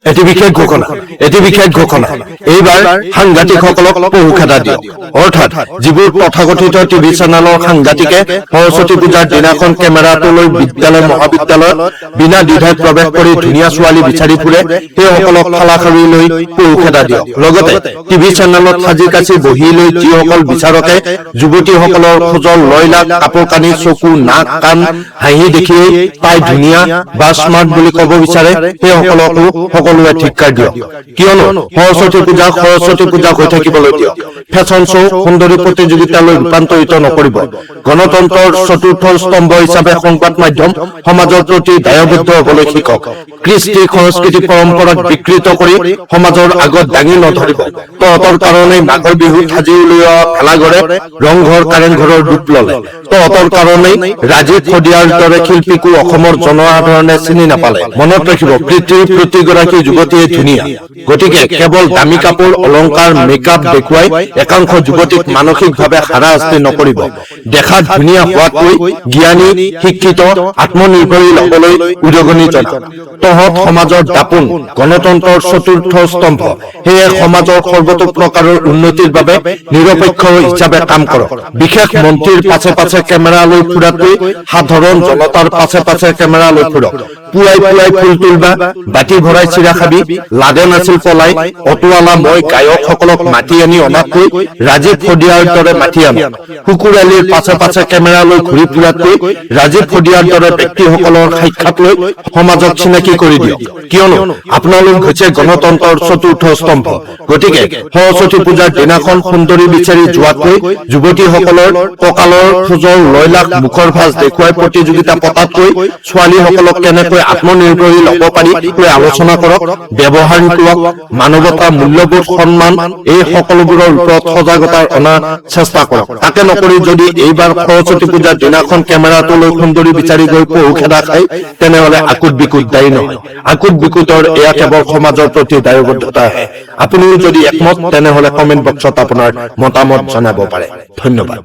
এটি বিশেষ ঘোষণা এইবাৰ সাংঘাতিকসকলক পহু খেদা দিয়ক অৰ্থাৎ যিবোৰ তথাকথিত টিভি চেনেলৰ সাংঘাতিকে সৰস্বতী পূজাৰ দিনাখন কেমেৰাটো লৈ বিদ্যালয় মহাবিদ্যালয়ত বিনা দ্বিধাই প্ৰৱেশ কৰি ধুনীয়া ছোৱালী বিচাৰি ফুৰে সেইসকলক খালাখাৰি লৈ পহু খেদা দিয়ক লগতে টিভি চেনেলত সাজি কাচি বহি লৈ যিসকল বিচাৰকে যুৱতীসকলৰ খোজৰ লয়লাক কাপোৰ কানি চকু নাক কাণ হাঁহি দেখিয়েই তাই ধুনীয়া বা স্মাৰ্ট বুলি ক'ব বিচাৰে সেইসকলকো সকলোৱে ধিক্কাৰ দিয়ক কিয়নো সৰস্বতী পূজা হৈ থাকিবলৈ দিয়ক ফেশ্বন শ্ব' সুন্দৰী প্ৰতিযোগিতালৈ ৰূপান্তৰিত নকৰিব গণতন্ত্ৰৰ চতুৰ্থ স্তম্ভ হিচাপে সংবাদ মাধ্যম সমাজৰ প্ৰতি দায়বদ্ধ হ'বলৈ শিকক কৃষ্টি সংস্কৃতি পৰম্পৰাক বিকৃত কৰি সমাজৰ আগত দাঙি নধৰিব তহঁতৰ কাৰণে মাঘৰ বিহুত সাজি উলিওৱা ভেলাঘৰে ৰংঘৰ কাৰেংঘৰৰ ৰূপ ল'লে তহঁতৰ কাৰণেই ৰাজীৱ শদিয়াৰ দৰে শিল্পীকো অসমৰ জনসাধাৰণে চিনি নাপালে মনত ৰাখিব পৃথিৱীৰ প্ৰতিগৰাকী যুৱতীয়ে ধুনীয়া গতিকে কেৱল দামী কাপোৰ অলংকাৰ মেকআপ দেখুৱাই একাংশ যুৱতীক মানসিকভাৱে হাৰাশাস্তি নকৰিব দেখাত ধুনীয়া হোৱাতকৈ জ্ঞানী শিক্ষিত আত্মনিৰ্ভৰশীল হ'বলৈ উদগনি জনাওক তহঁত সমাজৰ দাপোন গণতন্ত্ৰৰ চতুৰ্থ স্তম্ভ সেয়ে সমাজৰ সৰ্বতো প্ৰকাৰৰ উন্নতিৰ বাবে নিৰপেক্ষ হিচাপে কাম কৰক বিশেষ মন্ত্ৰীৰ পাছে পাছে কেমেৰা লৈ ফুৰাতকৈ সাধাৰণ জনতাৰ পাছে পাছে কেমেৰা লৈ ফুৰক পুৱাই ফুল তুলবা বাটি ভৰাই চিৰা খাবি লাডে নাছিল পলাই অটোৱালা মই গায়কসকলক মাতি আনি অনাতকৈ ৰাজীৱ শদিয়াৰ দৰে মাতি আনক কুকুৰালীৰ পাছে পাছে কেমেৰা লৈ ঘূৰি ফুৰাতকৈ ৰাজীৱ শদিয়াৰ দৰে ব্যক্তিসকলৰ সাক্ষাৎ লৈ সমাজক চিনাকি কৰি দিয়ক কিয়নো আপোনালোক হৈছে গণতন্ত্ৰৰ চতুৰ্থ স্তম্ভ গতিকে সৰস্বতী পূজাৰ দিনাখন সুন্দৰী বিচাৰি যোৱাতকৈ যুৱতীসকলৰ কঁকালৰ খোজৰ লয়লাক মুখৰ ভাঁজ দেখুৱাই প্ৰতিযোগিতা পতাতকৈ ছোৱালীসকলক কেনেকৈ আত্মনিৰ্ভৰশীল হ'ব পাৰি আলোচনা কৰক ব্যৱহাৰ শিকক মানৱতা মূল্যবোধ সন্মান এই সকলোবোৰৰ ওপৰত সজাগতা অনা চেষ্টা কৰক তাকে নকৰি যদি এইবাৰ সৰস্বতী পূজাৰ দিনাখন কেমেৰাটো লৈ সুন্দৰী বিচাৰি গৈ পহু খেদা খায় তেনেহলে আকুট বিকুট দায়ী নহয় আকুট বিকুটৰ এয়া কেৱল সমাজৰ প্ৰতি দায়বদ্ধতা আহে আপুনিও যদি একমত তেনেহলে কমেন্ট বক্সত আপোনাৰ মতামত জনাব পাৰে ধন্যবাদ